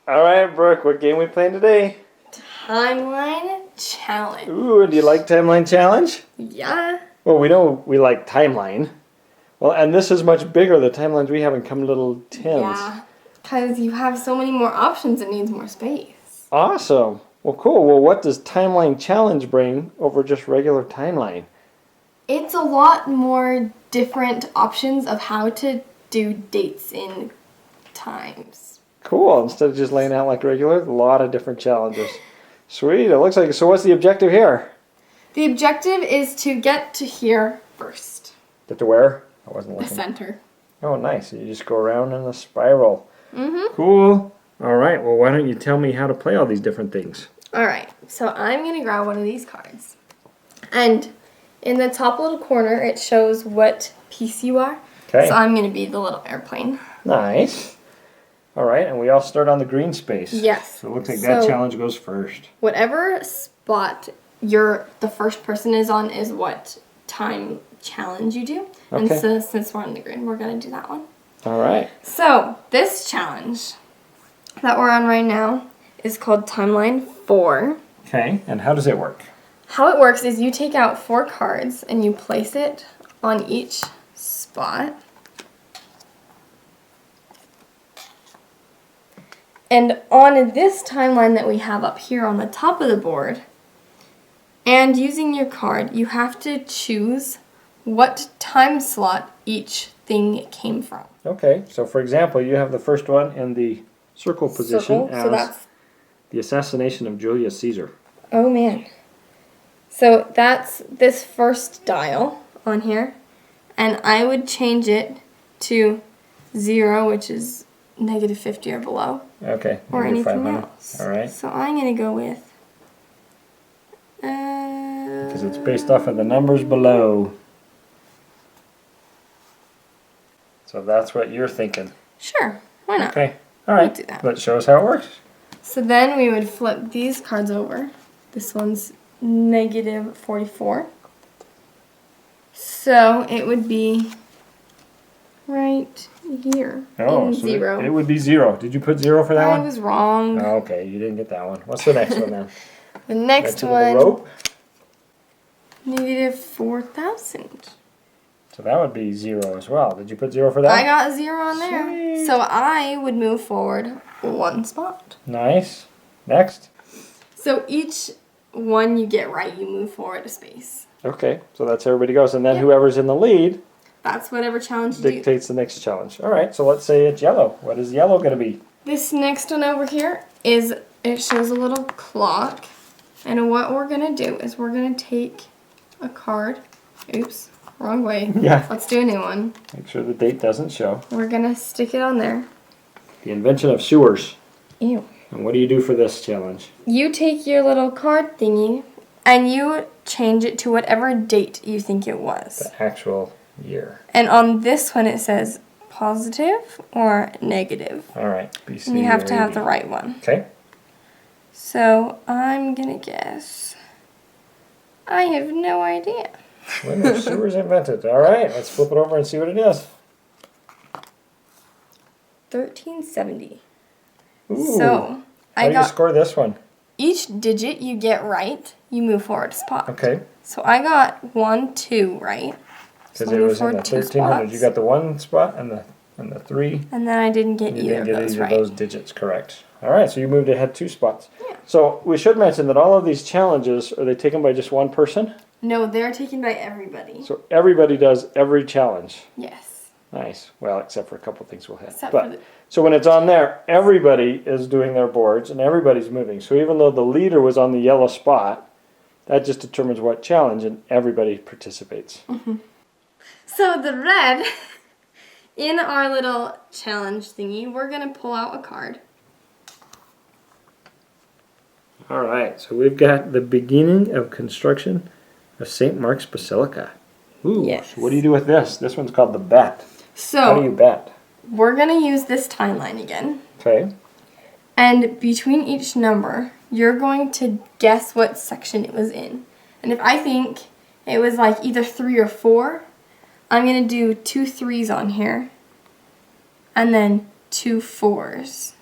All right, Brooke, what game we playing today? Timeline challenge. Ooh, do you like Timeline Challenge? Yeah. Well, we know we like Timeline. Well, and this is much bigger. The timelines we have in come little tins. Yeah. Because you have so many more options, it needs more space. Awesome. Well, cool. Well, what does Timeline Challenge bring over just regular Timeline? It's a lot more different options of how to do dates in times. Cool. Instead of just laying out like regular, a lot of different challenges. Sweet. It looks like, so what's the objective here? The objective is to get to here first. Get to where? I wasn't The looking. center. Oh, nice. You just go around in a spiral. Mm-hmm. Cool. All right. Well, why don't you tell me how to play all these different things? Alright, so I'm going to grab one of these cards. And in the top little corner, it shows what piece you are. Okay. So I'm going to be the little airplane. Nice. All right, and we all start on the green space. Yes. So it looks like that So- challenge goes first. Whatever spot the first person is on is what time challenge you do. And Okay. so since we're on the green, we're going to do that one. All right. So this challenge that we're on right now is called Timeline 4. Okay, and how does it work? How it works is you take out 4 cards and you place it on each spot. And on this timeline that we have up here on the top of the board, and using your card, you have to choose what time slot each thing came from. Okay, so for example, you have the first one in the circle position Circle, as so that's, the assassination of Julius Caesar. oh man. So that's this first dial on here, and I would change it to 0, which is -50 or below, Okay, or maybe anything 500. else. All right, So I'm going to go with... because it's based off of the numbers below. So that's what you're thinking. Sure, why not? Okay, all right. do that. Let's show us how it works. So then we would flip these cards over. This one's -44. So it would be right here Oh, in so 0. it would be 0. Did you put 0 for that I one? was wrong. Oh, okay, you didn't get that one. What's the next one then? The next Get to the one, rope. -4,000. So that would be 0 as well. Did you put 0 for that? I got 0 on there. Sweet. So I would move forward 1 spot. Nice. Next. So each one you get right, you move forward a space. Okay, so that's how everybody goes. And then Yeah. whoever's in the lead That's whatever challenge you do. dictates the next challenge. All right, so let's say it's yellow. What is yellow going to be? This next one over here it shows a little clock. And what we're going to do is we're going to take a card. Oops, wrong way. Yeah. Let's do a new one. Make sure the date doesn't show. We're going to stick it on there. The invention of sewers. Ew. And what do you do for this challenge? You take your little card thingy and you change it to whatever date you think it was. The actual year. And on this one it says positive or negative. All right. BC And you have to or have AD. the right one. Okay. So I'm going to guess. I have no idea. When were sewers invented? All right, let's flip it over and see what it is. 1370. Ooh. So How I do you got score this one? each digit you get right, you move forward a spot. Okay. So I got 1, 2 right. Because So I it moved was in the forward 2 1300. You spots. got the 1 spot and the 3. And then I didn't get You either didn't of get those either right. of those digits correct. All right, so you moved ahead 2 spots. Yeah. So we should mention that all of these challenges, are they taken by just one person? No, they're taken by everybody. So everybody does every challenge. Yes. Nice. Well, except for a couple things we'll hit. Except But for the, so when it's on there, everybody is doing their boards and everybody's moving. So even though the leader was on the yellow spot, that just determines what challenge and everybody participates. So the red, in our little challenge thingy, we're going to pull out a card. All right, so we've got the beginning of construction of St. Mark's Basilica. Ooh, Yes. so what do you do with this? This one's called the bet. How do you So bet? we're going to use this timeline again. Okay. And between each number, you're going to guess what section it was in. And if I think it was like either 3 or 4, I'm going to do 2 3s on here. And then 2 4s.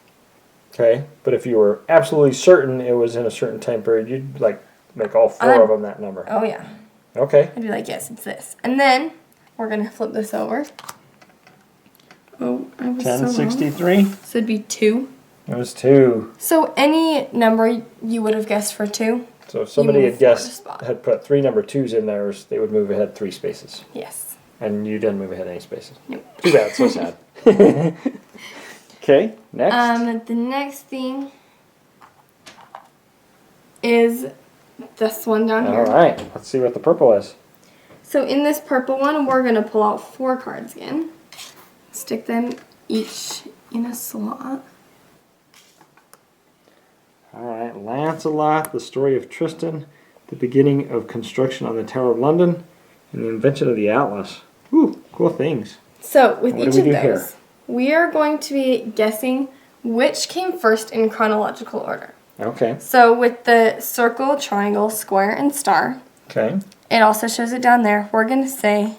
Okay, but if you were absolutely certain it was in a certain time period, you'd like make all four of them that number. Oh yeah. Okay. I'd be like, yes, it's this. And then we're gonna flip this over. Oh, I was so wrong. 1063. So it'd be 2. It was 2. So any number you would have guessed for 2. So if somebody move had forward a guessed, spot. had put 3 number 2s in theirs, they would move ahead 3 spaces. Yes. And you didn't move ahead any spaces. Nope. Too bad, so sad. Okay, next. The next thing is this one down here. Alright, let's see what the purple is. So in this purple one, we're gonna pull out 4 cards again. Stick them each in a slot. Alright, Lancelot, the story of Tristan, the beginning of construction on the Tower of London, and the invention of the Atlas. Ooh, cool things. So with What do each we of do those, here? we are going to be guessing which came first in chronological order. Okay, So with the circle, triangle, square, and star, okay. it also shows it down there. We're going to say,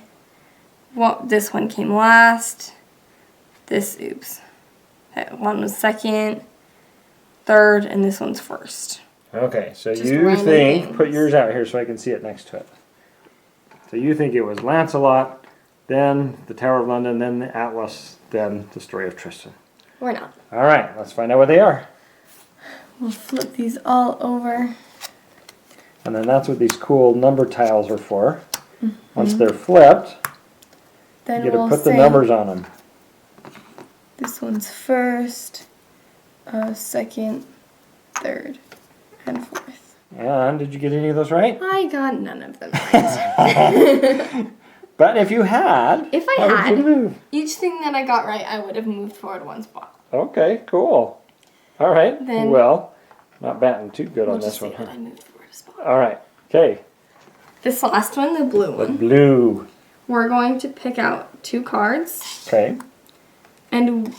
well, this one came last. That one was second, third, and this one's first. Okay, so Just you random think, things. put yours out here so I can see it next to it. So you think it was Lancelot, then the Tower of London, then the Atlas, then the story of Tristan. Or not. Alright, let's find out what they are. We'll flip these all over. And then that's what these cool number tiles are for. Once they're flipped, Then you get to we'll put the say numbers on them. this one's first, second, third, and fourth. And did you get any of those right? I got none of them right. But if you had, If I how would had, you move? each thing that I got right, I would have moved forward 1 spot. Okay, cool. Alright, Then- well, not batting too good We'll on just this say one. that I moved forward a spot. Alright, okay. This last one, the blue The one, blue. we're going to pick out 2 cards, Okay, and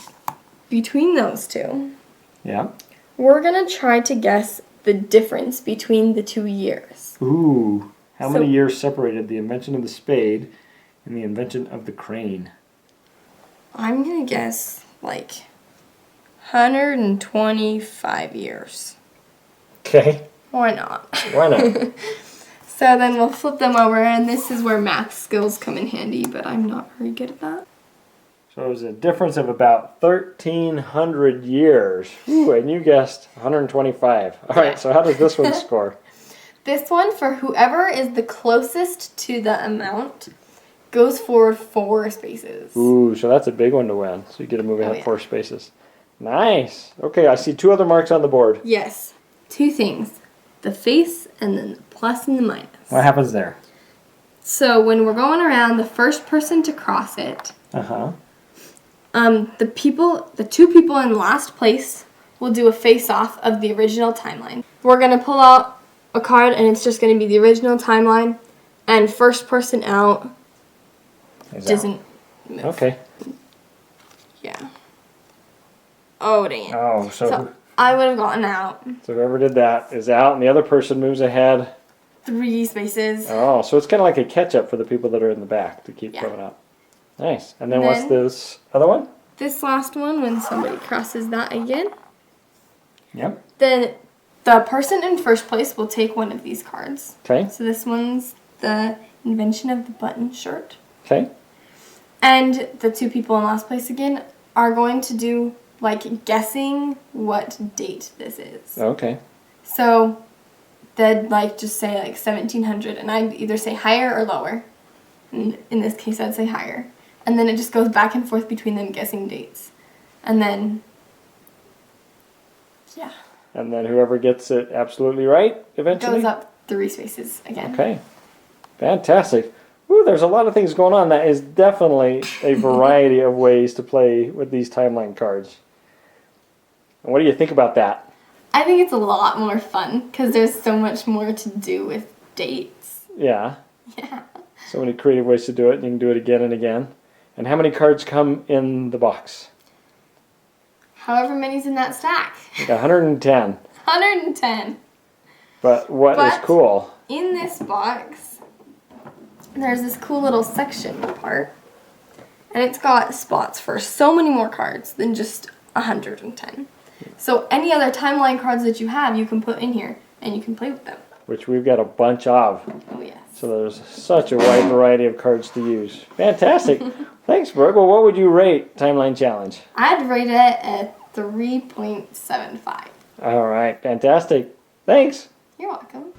between those 2, yeah. we're going to try to guess the difference between the 2 years. Ooh. How many So- years separated the invention of the spade and the invention of the crane? I'm going to guess like 125 years. Okay, Why not? why not? So then we'll flip them over, and this is where math skills come in handy, but I'm not very good at that. So it was a difference of about 1,300 years. Ooh, and you guessed 125. All right, so how does this one score? This one, for whoever is the closest to the amount, goes forward 4 spaces. Ooh, so that's a big one to win. So you get to move ahead yeah. 4 spaces. Nice. Okay, I see 2 other marks on the board. Yes. 2 things. The face and then the plus and the minus. What happens there? So when we're going around, the first person to cross it, Uh-huh. the 2 people in last place will do a face-off of the original timeline. We're going to pull out a card, and it's just going to be the original timeline, and first person out Is that- doesn't move. Okay. Yeah. Oh, dang it. Oh, So I would have gotten out so whoever did that is out, and the other person moves ahead. 3 spaces. Oh, so it's kind of like a catch-up for the people that are in the back to keep Yeah. coming up. Nice. And then what's Then- this other one? This last one, when somebody crosses that again, Yep. then the person in first place will take one of these cards. Okay. So this one's the invention of the button shirt. Okay. And the 2 people in last place again are going to do like guessing what date this is. Okay. So they'd like just say like 1700, and I'd either say higher or lower. And in this case, I'd say higher. And then it just goes back and forth between them guessing dates. And then, yeah, And then whoever gets it absolutely right eventually? goes up 3 spaces again. Okay. Fantastic. Ooh, there's a lot of things going on. That is definitely a variety of ways to play with these timeline cards. And what do you think about that? I think it's a lot more fun because there's so much more to do with dates. Yeah. Yeah. So many creative ways to do it. You can do it again and again. And how many cards come in the box? However many's in that stack. Like 110. 110. But what is But- cool? In this box, there's this cool little section part. And it's got spots for so many more cards than just 110. So any other timeline cards that you have, you can put in here and you can play with them. Which we've got a bunch of. Oh yes. So there's such a wide variety of cards to use. Fantastic. Thanks, Brooke. Well, what would you rate Timeline Challenge? I'd rate it at 3.75. All right. Fantastic. Thanks. You're welcome.